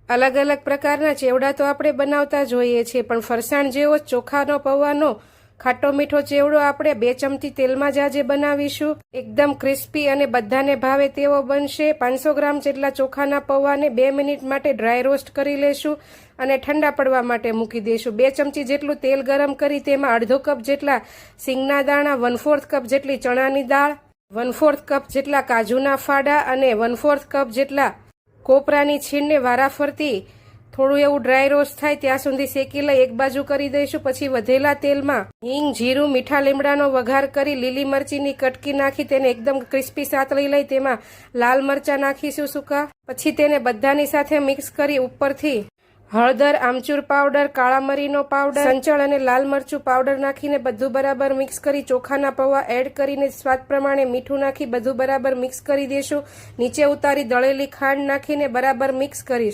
અલગ અલગ પ્રકારના ચેવડા તો આપણે બનાવતા જોઈએ છીએ, પણ ફરસાણ જેવો ચોખાનો પૌવાનો ખાટો મીઠો ચેવડો આપણે 2 ચમચી તેલમાં જ આજે બનાવીશું। એકદમ ક્રિસ્પી અને બધાને ભાવે તેવો બનશે। 500 ગ્રામ જેટલા ચોખાના પૌવાને 2 મિનિટ માટે ડ્રાય રોસ્ટ કરી લેશું અને ઠંડા પડવા માટે મૂકી દઈશું। 2 ચમચી જેટલું તેલ ગરમ કરી તેમાં અડધો કપ જેટલા સિંગના દાણા, 1/4 કપ જેટલી ચણાની દાળ, 1/4 કપ જેટલા કાજુના ફાડા અને 1/4 કપ જેટલા કોપરાની છીણને વારાફરતી થોડું એવું ડ્રાય રોસ્ટ થાય ત્યાં સુધી શેકી લઈ એક બાજુ કરી દઈશું। પછી વધેલા તેલમાં હિંગ, જીરું, મીઠા લીમડાનો વઘાર કરી લીલી મરચીની કટકી નાખી તેને એકદમ ક્રિસ્પી સાતળી લઈ તેમાં લાલ મરચાં નાખીશું સૂકા। પછી તેને બધાની સાથે મિક્સ કરી ઉપરથી હળદર, આમચૂર પાવડર, કાળા મરીનો પાવડર, સંચળ અને લાલ મરચું પાવડર નાખીને બધું બરાબર મિક્સ કરી ચોખાના પૌવા એડ કરીને સ્વાદ પ્રમાણે મીઠું નાખી બધું બરાબર મિક્સ કરી દઈશું। નીચે ઉતારી દળેલી ખાંડ નાખીને બરાબર મિક્સ કરીશું।